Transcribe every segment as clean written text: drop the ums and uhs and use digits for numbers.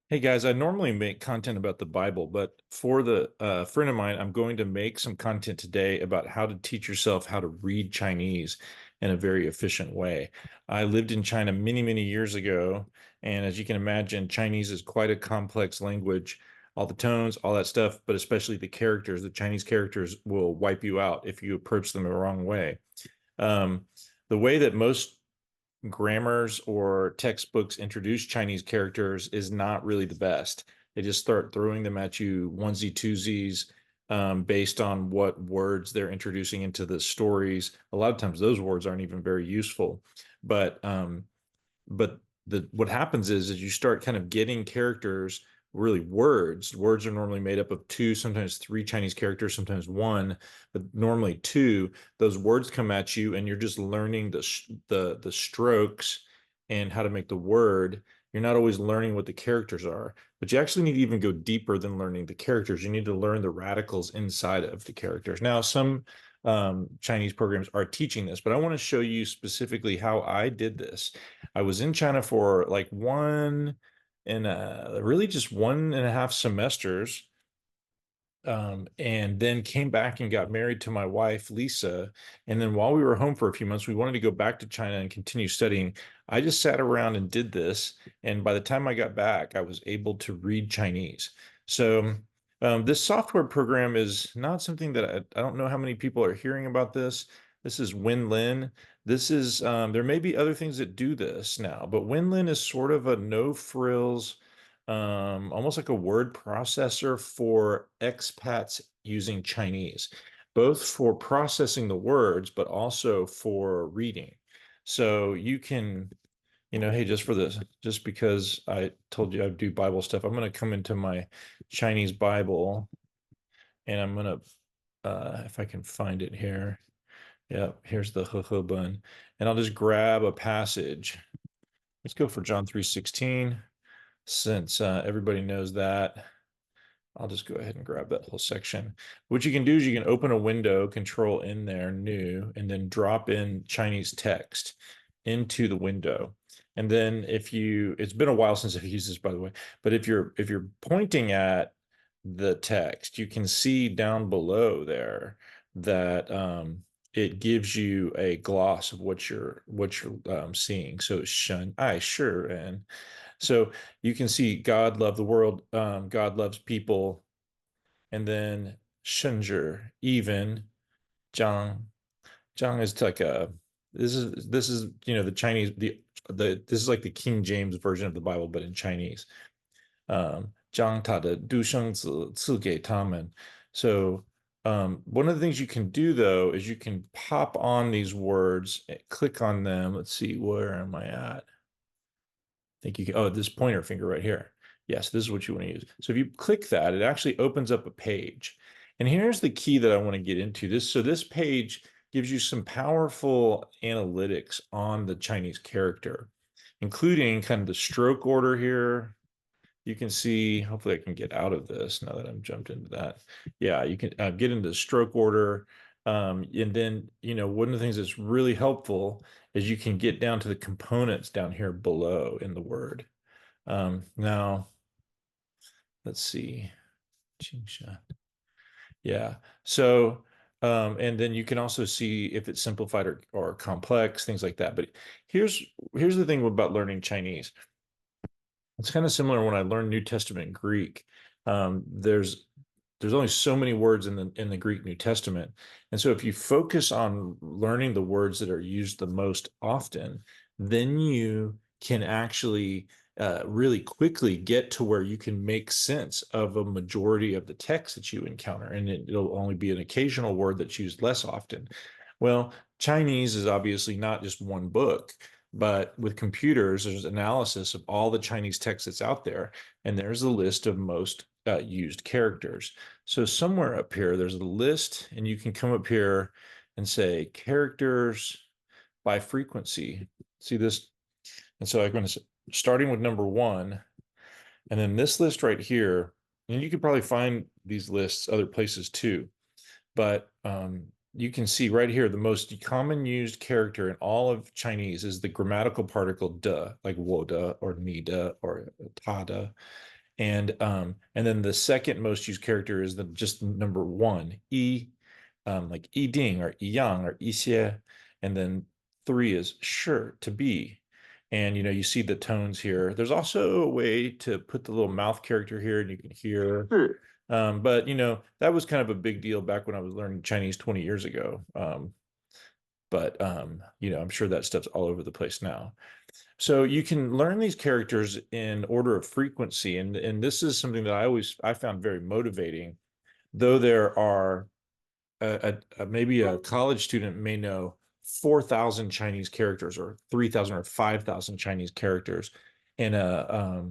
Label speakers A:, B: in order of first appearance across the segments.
A: Hey guys, I normally make content about the Bible, but for the friend of mine, I'm going to make some content today about how to teach yourself how to read Chinese in a very efficient way. I lived in China many, many years ago, and as you can imagine, Chinese is quite a complex language. All the tones, all that stuff, but especially the characters. The Chinese characters will wipe you out if you approach them the wrong way. Um, the way that most grammars or textbooks introduce Chinese characters is not really the best. They just start throwing them at you onesie twosies based on what words they're introducing into the stories. A lot of times those words aren't even very useful. But but what happens is you start kind of getting characters, really words. Words are normally made up of two, sometimes three Chinese characters, sometimes one, but normally two. Those words come at you, and you're just learning the strokes and how to make the word. You're not always learning what the characters are, but you actually need to even go deeper than learning the characters. You need to learn the radicals inside of the characters. Now, some Chinese programs are teaching this, but I want to show you specifically how I did this. I was in China for like one and really just 1.5 semesters, and then came back and got married to my wife, Lisa. And then while we were home for a few months, we wanted to go back to China and continue studying. I just sat around and did this. And by the time I got back, I was able to read Chinese. So this software program is not something that I don't know how many people are hearing about this. This is WinLin. This is there may be other things that do this now, but WinLin is sort of a no frills, almost like a word processor for expats using Chinese, both for processing the words, but also for reading. So you can, hey, just because I told you I do Bible stuff, I'm going to come into my Chinese Bible and I'm going to, if I can find it here. Yeah, here's the He bun. And I'll just grab a passage. Let's go for John 3:16. Since everybody knows that, I'll just go ahead and grab that whole section. What you can do is you can open a window, control in there, new, and then drop in Chinese text into the window. And then it's been a while since I've used this, by the way, but if you're pointing at the text, you can see down below there that it gives you a gloss of what you're seeing. So shun, I sure, and so you can see God loved the world, God loves people, and then Shenjer, even Zhang. Zhang is like a this is the Chinese the this is like the King James version of the Bible, but in Chinese. 将他的独生子赐给他们. So one of the things you can do though is you can pop on these words, click on them. Let's see, where am I at? Think you can, oh, this pointer finger right here. Yes, this is what you want to use. So if you click that, it actually opens up a page. And here's the key that I want to get into this. So this page gives you some powerful analytics on the Chinese character, including kind of the stroke order here. You can see, hopefully I can get out of this now that I'm jumped into that. Yeah, you can get into the stroke order. And then, one of the things that's really helpful is you can get down to the components down here below in the word. Now, let's see. Yeah. So, and then you can also see if it's simplified or complex, things like that. But here's the thing about learning Chinese. It's kind of similar when I learned New Testament Greek. There's only so many words in the Greek New Testament, and so if you focus on learning the words that are used the most often, then you can actually really quickly get to where you can make sense of a majority of the text that you encounter, and it'll only be an occasional word that's used less often. Well, Chinese is obviously not just one book. But with computers, there's analysis of all the Chinese text that's out there, and there's a list of most used characters. So somewhere up here, there's a list, and you can come up here and say characters by frequency. See this? And so I'm going to starting with number one, and then this list right here, and you could probably find these lists other places too. But you can see right here the most common used character in all of Chinese is the grammatical particle "de," like "woda" or "nida" or "tada." And then the second most used character is the just number one, E, like E Ding or E Yang or E Xie. And then three is sure to be. And you see the tones here. There's also a way to put the little mouth character here, and you can hear. But that was kind of a big deal back when I was learning Chinese 20 years ago. But I'm sure that stuff's all over the place now. So you can learn these characters in order of frequency, and this is something that I found very motivating. Though there are maybe a college student may know 4,000 Chinese characters or 3,000 or 5,000 Chinese characters, and a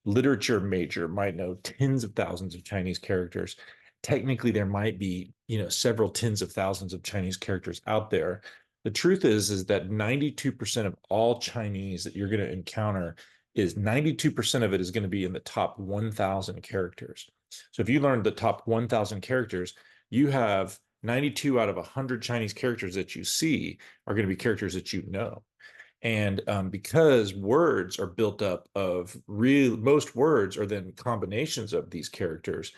A: literature major might know tens of thousands of Chinese characters. Technically, there might be several tens of thousands of Chinese characters out there. The truth is that 92% of all Chinese that you're going to encounter is 92% of it is going to be in the top 1,000 characters. So if you learn the top 1,000 characters, you have 92 out of 100 Chinese characters that you see are going to be characters that you know. And because words are built up of most words are then combinations of these characters,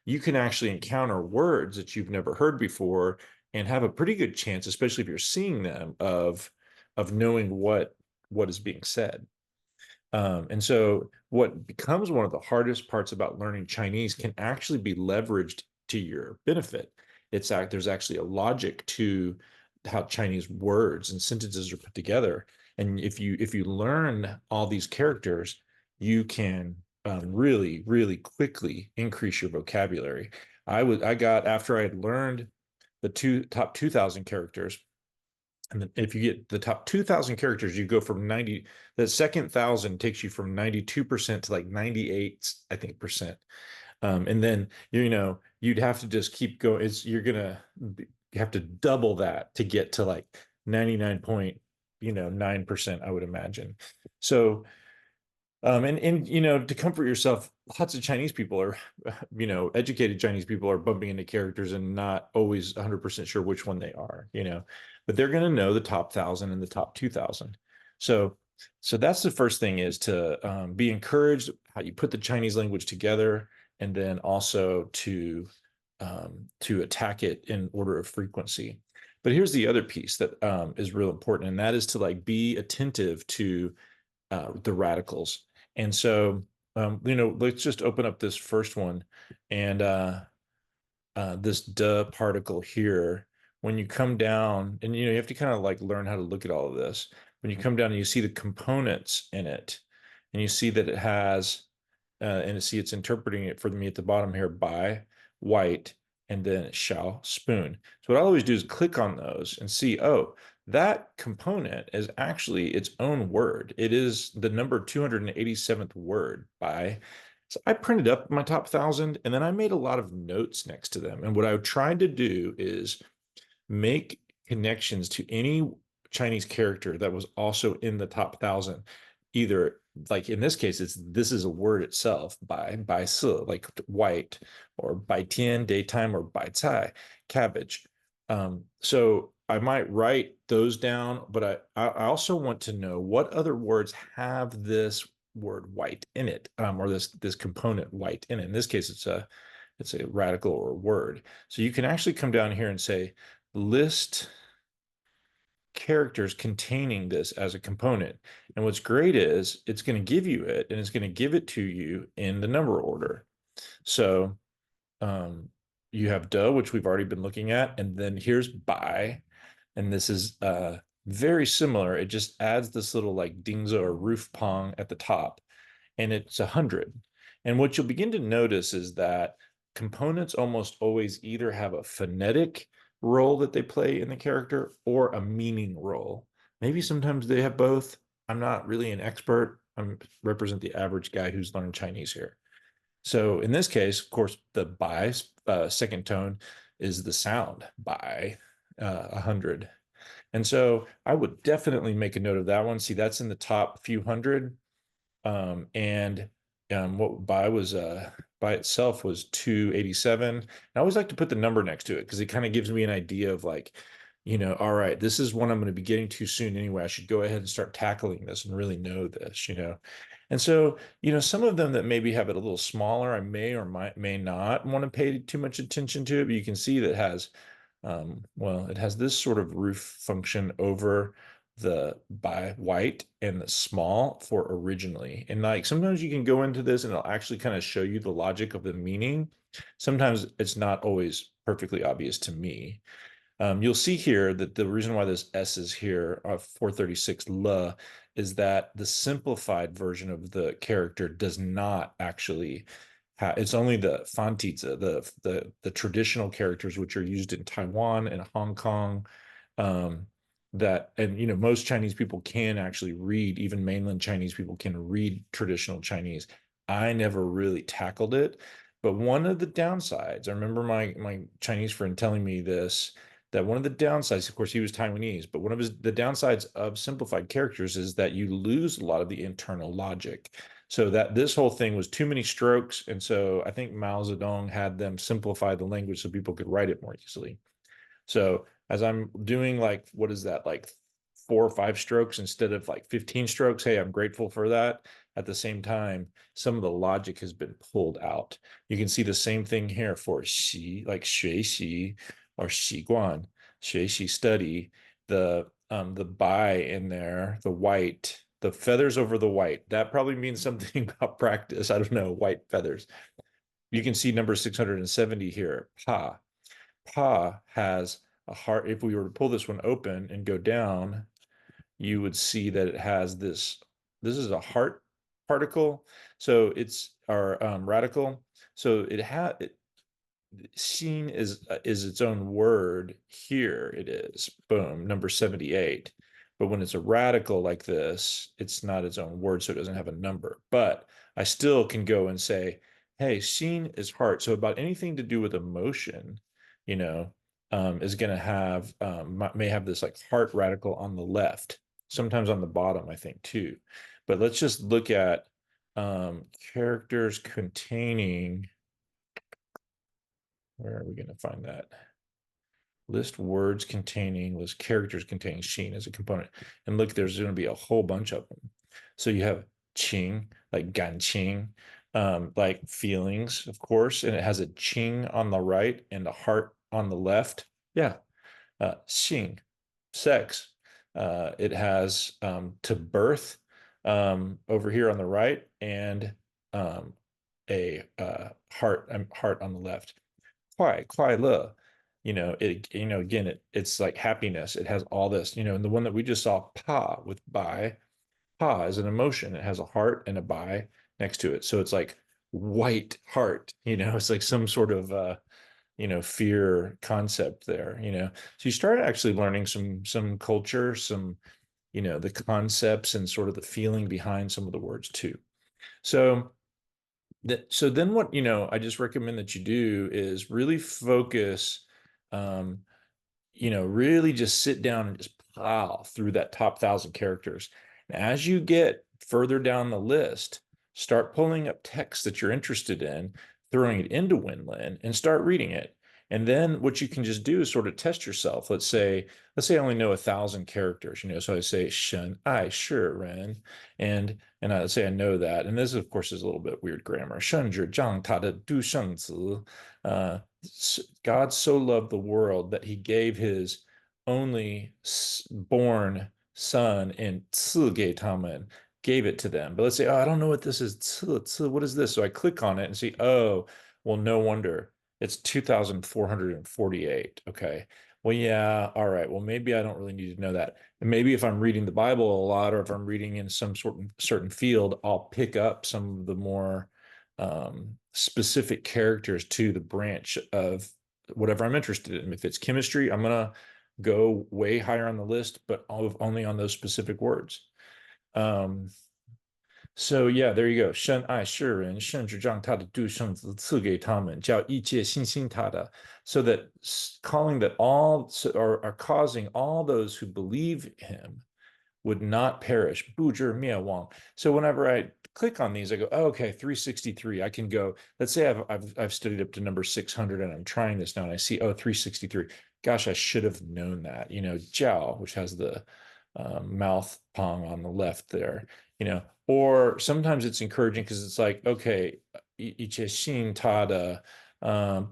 A: you can actually encounter words that you've never heard before and have a pretty good chance, especially if you're seeing them, of knowing what is being said. And so what becomes one of the hardest parts about learning Chinese can actually be leveraged to your benefit. There's actually a logic to how Chinese words and sentences are put together. And if you learn all these characters, you can really, really quickly increase your vocabulary. I got after I had learned the top 2,000 characters, and then if you get the top 2,000 characters, you go from 90, the second 1,000 takes you from 92% to like 98, I think, percent. And then, you'd have to just keep going. You're going to have to double that to get to like 99.9%, I would imagine. So, and to comfort yourself, lots of Chinese people are, educated Chinese people are bumping into characters and not always 100% sure which one they are, but they're going to know the top 1,000 and the top 2,000. So that's the first thing, is to be encouraged how you put the Chinese language together, and then also to attack it in order of frequency. But here's the other piece that is real important, and that is to like be attentive to the radicals. And so, let's just open up this first one, and this duh particle here. When you come down, and you have to kind of like learn how to look at all of this. When you come down and you see the components in it, and you see that it has, and see it's interpreting it for me at the bottom here by white, and then shall spoon. So what I always do is click on those and see, oh, that component is actually its own word. It is the number 287th word by. So I printed up my top 1,000, and then I made a lot of notes next to them. And what I tried to do is make connections to any Chinese character that was also in the top 1,000. Either, like in this case, this is a word itself, by si, like white, or by tian, daytime, or by cai, cabbage. So I might write those down, but I also want to know what other words have this word white in it, or this component white in it. In this case, it's a radical or a word. So you can actually come down here and say list characters containing this as a component. And what's great is it's going to give you it, and it's going to give it to you in the number order. So you have duh, which we've already been looking at, and then here's by, and this is very similar. It just adds this little like dingza or roof pong at the top, and it's 100. And what you'll begin to notice is that components almost always either have a phonetic role that they play in the character or a meaning role. Maybe sometimes they have both. I'm not really an expert. I represent the average guy who's learned Chinese here. So in this case, of course, the by second tone is the sound by 100. And so I would definitely make a note of that one. See, that's in the top few hundred. And what by itself was 287. I always like to put the number next to it because it kind of gives me an idea of like, all right, this is one I'm going to be getting to soon anyway. I should go ahead and start tackling this and really know this. And so, some of them that maybe have it a little smaller, I may not want to pay too much attention to it, but you can see that it has, well, it has this sort of roof function over the by white and the small for originally. And like sometimes you can go into this and it'll actually kind of show you the logic of the meaning. Sometimes it's not always perfectly obvious to me. You'll see here that the reason why this S is here, 436 L, is that the simplified version of the character does not actually have, it's only the Fantizi, the traditional characters which are used in Taiwan and Hong Kong. Um, that and most Chinese people can actually read, even mainland Chinese people can read traditional Chinese. I never really tackled it, but one of the downsides, I remember my Chinese friend telling me this, that one of the downsides, of course, he was Taiwanese, but one of the downsides of simplified characters is that you lose a lot of the internal logic. So that this whole thing was too many strokes. And so I think Mao Zedong had them simplify the language so people could write it more easily. So as I'm doing like, what is that, like 4 or 5 strokes instead of like 15 strokes? Hey, I'm grateful for that. At the same time, some of the logic has been pulled out. You can see the same thing here for xi, like 学习 or 习惯, 学习 study, the by in there, the white, the feathers over the white. That probably means something about practice. I don't know, white feathers. You can see number 670 here, pa. Pa has a heart. If we were to pull this one open and go down, you would see that it has this. This is a heart particle. So it's our radical. So it had seen is its own word. Here it is. Boom, number 78. But when it's a radical like this, it's not its own word, so it doesn't have a number. But I still can go and say, hey, seen is heart. So about anything to do with emotion, you know, is going to have may have this like heart radical on the left, sometimes on the bottom, I think too. But let's just look at characters containing. Where are we going to find that? List characters containing Sheen as a component. And look, there's going to be a whole bunch of them. So you have Qing, like Ganqing, like feelings, of course, and it has a Qing on the right and a heart on the left. Yeah. Xing, sex. It has to birth over here on the right and a heart on the left. 快乐, again, it's like happiness. It has all this, and the one that we just saw, pa with bai, pa is an emotion. It has a heart and a bai next to it. So it's like white heart, it's like some sort of, fear concept there, So you start actually learning some culture, some, the concepts and sort of the feeling behind some of the words too. So so then what, I just recommend that you do is really focus, um, really just sit down and just plow through that top 1,000 characters. And as you get further down the list, start pulling up text that you're interested in, throwing it into WinLin and start reading it. And then what you can just do is sort of test yourself. Let's say I only know 1,000 characters, so I say shen ai shi ren, and I say I know that. And this, of course, is a little bit weird grammar. Shen zhi zhang ta de du sheng zi. God so loved the world that he gave his only born son and 赐给他们, gave it to them. But let's say, oh, I don't know what this is. 赐, what is this? So I click on it and see, oh, well, no wonder. It's 2,448. Okay. Well, yeah, all right. Well, maybe I don't really need to know that. And maybe if I'm reading the Bible a lot, or if I'm reading in some sort of certain field, I'll pick up some of the more specific characters to the branch of whatever I'm interested in. If it's chemistry, I'm going to go way higher on the list, but only on those specific words. So yeah, there you go. 深爱世人，甚至让他的独生子赐给他们，叫一切信心他的。So that calling that all are causing all those who believe him would not perish. 不至灭亡. So whenever I click on these, I go, oh, okay, 363. I can go. Let's say I've studied up to number 600, and I'm trying this now, and I see 363. Gosh, I should have known that. Jiao, which has the mouth pong on the left there, or sometimes it's encouraging because it's like, okay, 一切信他的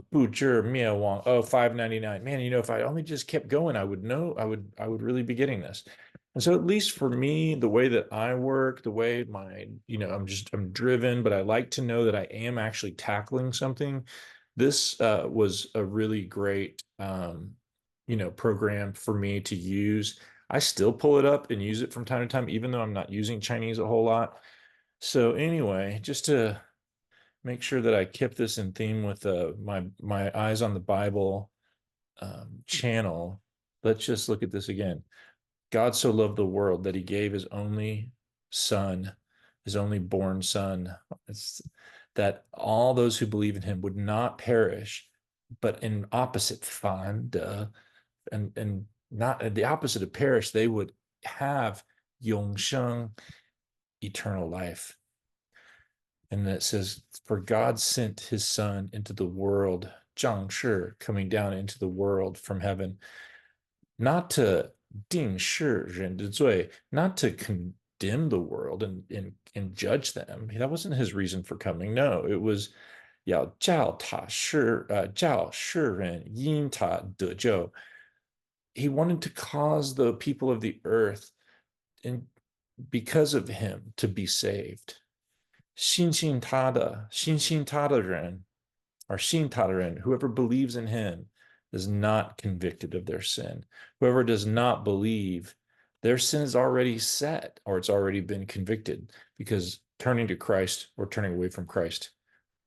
A: 不知灭亡 oh 5.99, man, if I only just kept going, I would know, I would really be getting this. And so at least for me, the way that I work, the way I'm driven, but I like to know that I am actually tackling something. This was a really great program for me to use. I still pull it up and use it from time to time, even though I'm not using Chinese a whole lot. So anyway, just to make sure that I kept this in theme with my Eyes on the Bible channel, let's just look at this again. God so loved the world that he gave his only son, his only born son, it's, that all those who believe in him would not perish, but in opposite find and not the opposite of perish, they would have 永生, eternal life. And it says, for God sent his son into the world, 降世, coming down into the world from heaven, not to 定世人的罪, not to condemn the world and judge them. That wasn't his reason for coming. No, it was 叫世人因他得救. He wanted to cause the people of the earth, and because of him, to be saved. 信他的人 or 信他的人, whoever believes in him is not convicted of their sin. Whoever does not believe, their sin is already set, or it's already been convicted, because turning to Christ or turning away from Christ,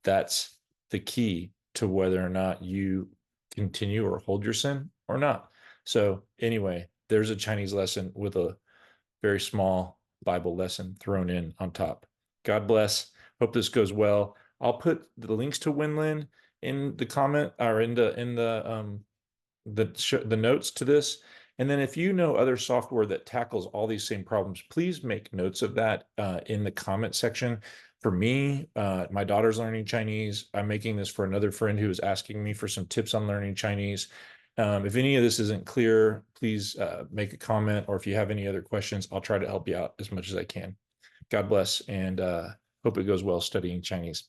A: that's the key to whether or not you continue or hold your sin or not. So anyway, there's a Chinese lesson with a very small Bible lesson thrown in on top. God bless. Hope this goes well. I'll put the links to WinLin in the comment, or in the notes to this. And then if you know other software that tackles all these same problems, please make notes of that in the comment section. For me, my daughter's learning Chinese. I'm making this for another friend who is asking me for some tips on learning Chinese. If any of this isn't clear, please make a comment, or if you have any other questions, I'll try to help you out as much as I can. God bless, and hope it goes well studying Chinese.